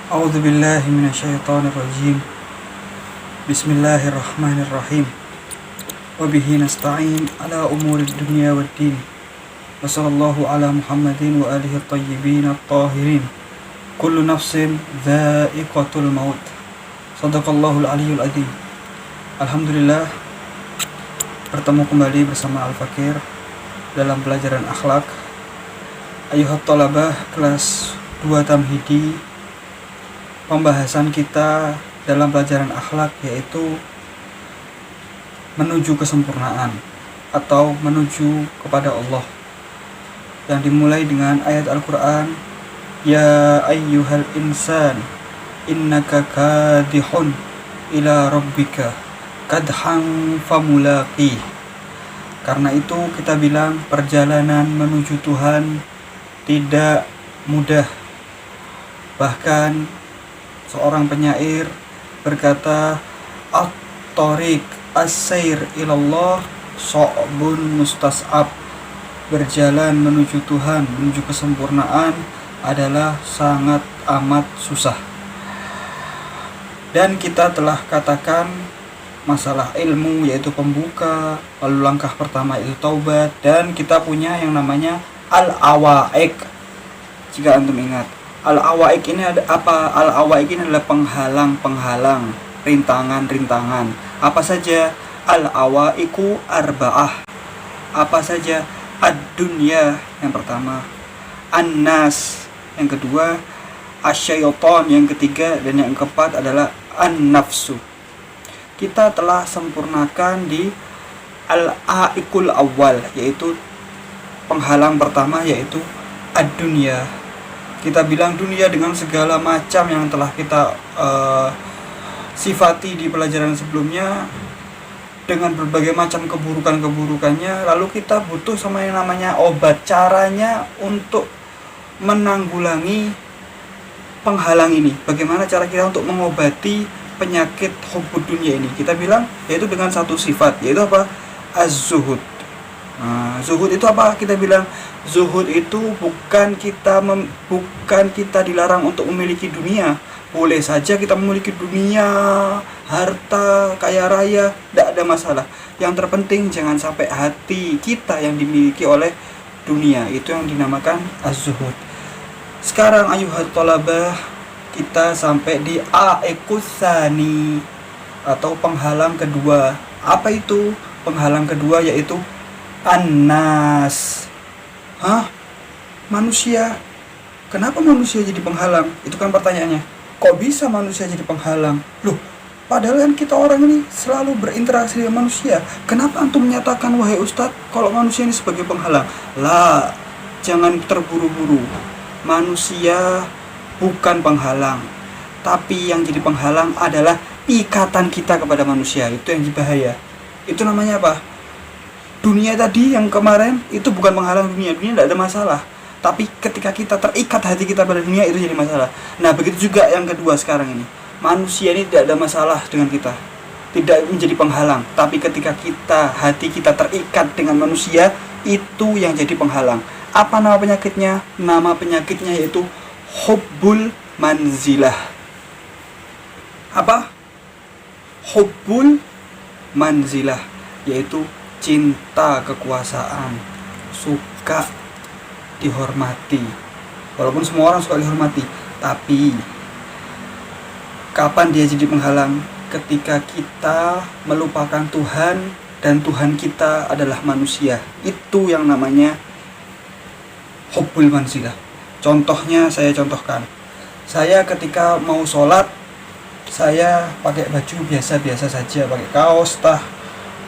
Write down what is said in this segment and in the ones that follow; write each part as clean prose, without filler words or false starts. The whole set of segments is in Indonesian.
أعوذ بالله من الشيطان الرجيم. بسم الله الرحمن الرحيم. وبه نستعين على أمور الدنيا والدين. وصلى الله على محمد وآله الطيبين الطاهرين. كل نفس ذائقة الموت. صدق الله العلي العظيم. Alhamdulillah, bertemu kembali bersama Al-Fakir dalam pelajaran akhlak. Ayuhat thalabah kelas 2 Tamhidi. Pembahasan kita dalam pelajaran akhlak yaitu menuju kesempurnaan atau menuju kepada Allah, yang dimulai dengan ayat Al-Quran, Ya ayyuhal insan innaka kadihun ila rabbika kadhan famulaqih. Karena itu kita bilang perjalanan menuju Tuhan tidak mudah. Bahkan seorang penyair berkata, At-tariq as-sair ilallah so'bun mustas'ab. Berjalan menuju Tuhan, menuju kesempurnaan adalah sangat amat susah. Dan kita telah katakan masalah ilmu yaitu pembuka, lalu langkah pertama itu taubat, dan kita punya yang namanya al-awaik. Jika antum ingat, al-awaik ini ada apa? Al-awaik ini adalah penghalang-penghalang, rintangan-rintangan. Apa saja? Al-awaiku arba'ah. Apa saja? Ad-dunya yang pertama, an-nas yang kedua, asyaiton yang ketiga, dan yang keempat adalah an-nafsu. Kita telah sempurnakan di al-aikul awal, yaitu penghalang pertama, yaitu ad-dunya. Kita bilang dunia dengan segala macam yang telah kita sifati di pelajaran sebelumnya, dengan berbagai macam keburukan-keburukannya. Lalu kita butuh sama yang namanya obat. Caranya untuk menanggulangi penghalang ini, bagaimana cara kita untuk mengobati penyakit hubbud dunia ini? Kita bilang yaitu dengan satu sifat, yaitu apa? Az-zuhud. Zuhud itu apa? Kita bilang zuhud itu bukan kita dilarang untuk memiliki dunia. Boleh saja kita memiliki dunia, harta, kaya raya, tidak ada masalah. Yang terpenting jangan sampai hati kita yang dimiliki oleh dunia. Itu yang dinamakan az-zuhud. Sekarang ayuhat thalabah, kita sampai di aikusani atau penghalang kedua. Apa itu penghalang kedua? Yaitu An-nas. Manusia. Kenapa manusia jadi penghalang? Itu kan pertanyaannya. Kok bisa manusia jadi penghalang? Loh, padahal kan kita orang ini selalu berinteraksi dengan manusia. Kenapa antum menyatakan, wahai Ustadz, kalau manusia ini sebagai penghalang? Lah, jangan terburu-buru. Manusia bukan penghalang, tapi yang jadi penghalang adalah ikatan kita kepada manusia. Itu yang bahaya. Itu namanya apa? Dunia tadi yang kemarin itu bukan penghalang dunia tidak ada masalah. Tapi ketika kita terikat hati kita pada dunia, itu jadi masalah. Nah, begitu juga yang kedua sekarang ini. Manusia ini tidak ada masalah dengan kita, tidak menjadi penghalang. Tapi ketika hati kita terikat dengan manusia, itu yang jadi penghalang. Apa nama penyakitnya? Nama penyakitnya yaitu hubbul manzilah. Apa? Hubbul manzilah, yaitu cinta kekuasaan, suka dihormati. Walaupun semua orang suka dihormati, tapi kapan dia jadi penghalang? Ketika kita melupakan Tuhan, dan Tuhan kita adalah manusia. Itu yang namanya hubbul manzilah. Contohnya saya contohkan. Saya ketika mau sholat, saya pakai baju biasa-biasa saja, pakai kaos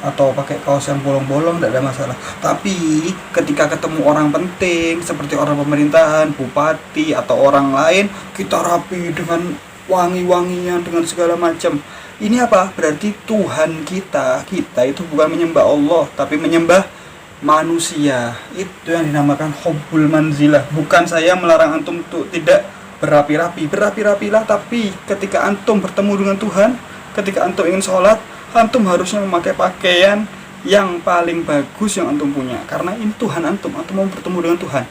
atau pakai kaos yang bolong-bolong, tidak ada masalah. Tapi ketika ketemu orang penting seperti orang pemerintahan, bupati atau orang lain, kita rapi dengan wangi-wangian, dengan segala macam. Ini apa? Berarti Tuhan kita itu bukan menyembah Allah, tapi menyembah manusia. Itu yang dinamakan hubbul manzilah. Bukan saya melarang antum untuk tidak berapi-rapilah, tapi ketika antum bertemu dengan Tuhan, ketika antum ingin sholat, antum harusnya memakai pakaian yang paling bagus yang antum punya, karena ini Tuhan antum mau bertemu dengan Tuhan.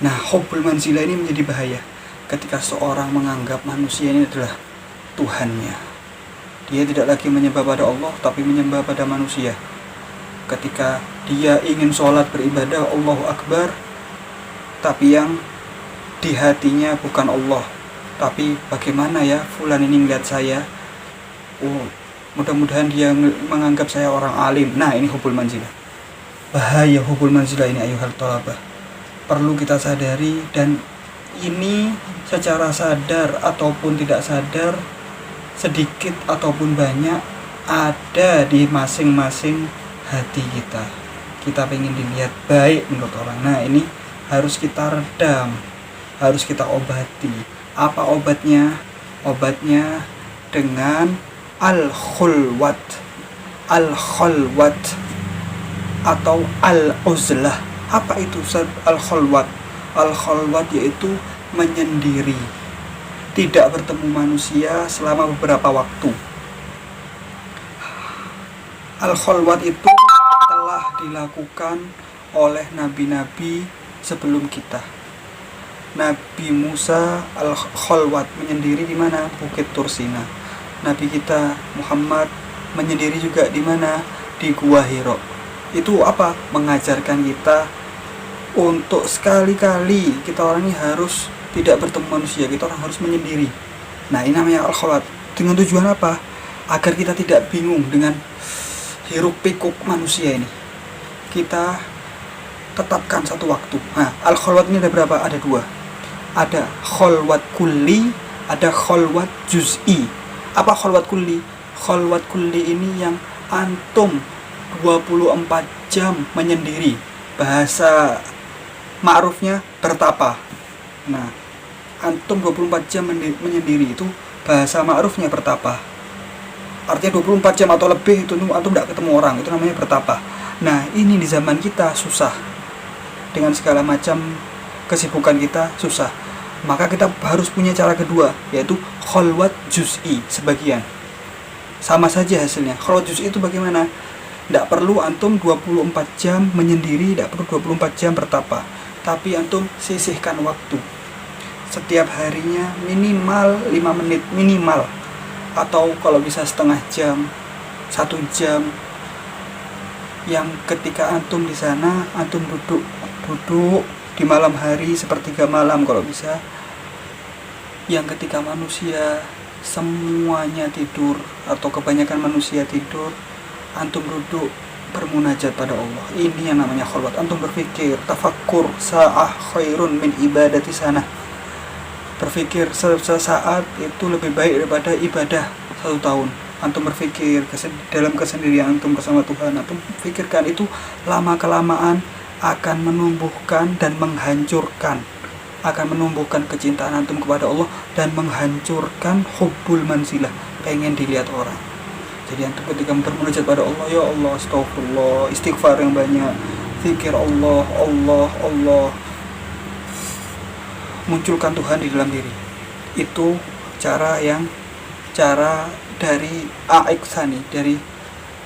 Nah, hubbul manzilah ini menjadi bahaya. ketika seorang menganggap manusia ini adalah Tuhannya. Dia tidak lagi menyembah pada Allah, tapi menyembah pada manusia. Ketika dia ingin sholat beribadah Allahu Akbar, tapi yang di hatinya bukan Allah, tapi bagaimana ya fulan ini ngeliat saya, oh mudah-mudahan dia menganggap saya orang alim. Nah, ini hubul manzilah. Bahaya hubul manzilah ini ayuhal thalabah. Perlu kita sadari, dan ini secara sadar ataupun tidak sadar, sedikit ataupun banyak, ada di masing-masing hati kita. Kita pengen dilihat baik menurut orang. Nah, ini harus kita redam, harus kita obati. Apa obatnya? Obatnya dengan al-khulwat, al-khulwat atau al-uzlah. Apa itu al-khulwat? Al-khulwat yaitu menyendiri, tidak bertemu manusia selama beberapa waktu. Al-khulwat itu telah dilakukan oleh nabi-nabi sebelum kita. Nabi Musa al-khulwat menyendiri di mana? Bukit Tursina. Nabi kita Muhammad menyendiri juga di mana? Di Gua Hiro. Itu apa? Mengajarkan kita untuk sekali-kali kita orang ini harus tidak bertemu manusia, kita orang harus menyendiri. Nah, ini namanya al-khulwat. Dengan tujuan apa? Agar kita tidak bingung dengan hiruk pikuk manusia ini. Kita tetapkan satu waktu. Nah, al-khulwat ini ada berapa? Ada dua. Ada khulwat kulli, ada khulwat juz'i. Apa khulwat kulli? Khulwat kulli ini yang antum 24 jam menyendiri. Bahasa ma'rufnya bertapa. Nah, antum 24 jam menyendiri itu bahasa ma'rufnya bertapa. Artinya 24 jam atau lebih itu antum tidak ketemu orang, itu namanya bertapa. Nah, ini di zaman kita susah. Dengan segala macam kesibukan kita susah. Maka kita harus punya cara kedua, yaitu khulwat juz'i sebagian. Sama saja hasilnya. Khulwat juz'i itu bagaimana? Tidak perlu antum 24 jam menyendiri, tidak perlu 24 jam bertapa. Tapi antum sisihkan waktu. Setiap harinya minimal 5 menit, minimal. Atau kalau bisa setengah jam, 1 jam. Yang ketika antum di sana, antum duduk di malam hari, sepertiga malam kalau bisa. Yang ketika manusia semuanya tidur atau kebanyakan manusia tidur, antum duduk bermunajat pada Allah. Ini yang namanya khulwat. Antum berpikir, tafakkur sa'ah khairun min ibadati sana. Berpikir sesaat itu lebih baik daripada ibadah 1 tahun. Antum berpikir dalam kesendirian antum bersama Tuhan, antum pikirkan itu lama-kelamaan akan menumbuhkan dan menghancurkan, akan menumbuhkan kecintaan antum kepada Allah dan menghancurkan hubbul manzilah, pengen dilihat orang. Jadi antum ketika bermunajat pada Allah, ya Allah, astagfirullah, istighfar yang banyak, zikir Allah, munculkan Tuhan di dalam diri. Itu cara dari a'ik tsani, dari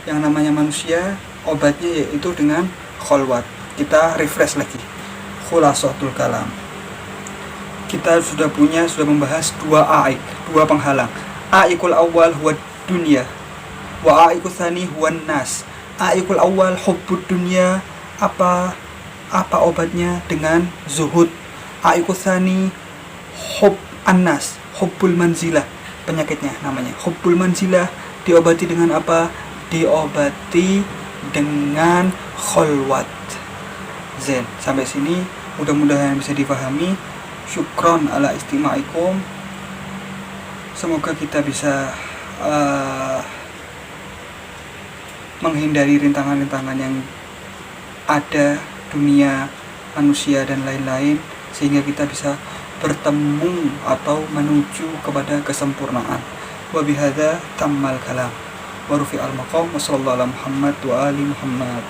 yang namanya manusia, obatnya yaitu dengan khulwat. Kita refresh lagi. Khulasatul kalam. Kita sudah membahas 2 a'ik, 2 penghalang. A'ikul awal huwa dunya, wa a'ikul tsani huwa nas. A'ikul awal hubbud dunya, apa obatnya? Dengan zuhud. A'ikul tsani hub annas, hubbul manzilah, penyakitnya namanya hubbul manzilah. Diobati dengan apa? Diobati dengan khulwat. Zen. Sampai sini mudah-mudahan bisa dipahami. Syukron ala istima'ikum. Semoga kita bisa menghindari rintangan-rintangan yang ada, dunia, manusia dan lain-lain, sehingga kita bisa bertemu atau menuju kepada kesempurnaan. Wa bihadza tammal kalam wa rufi'al maqam wa sallallahu ala Muhammad wa ali Muhammad.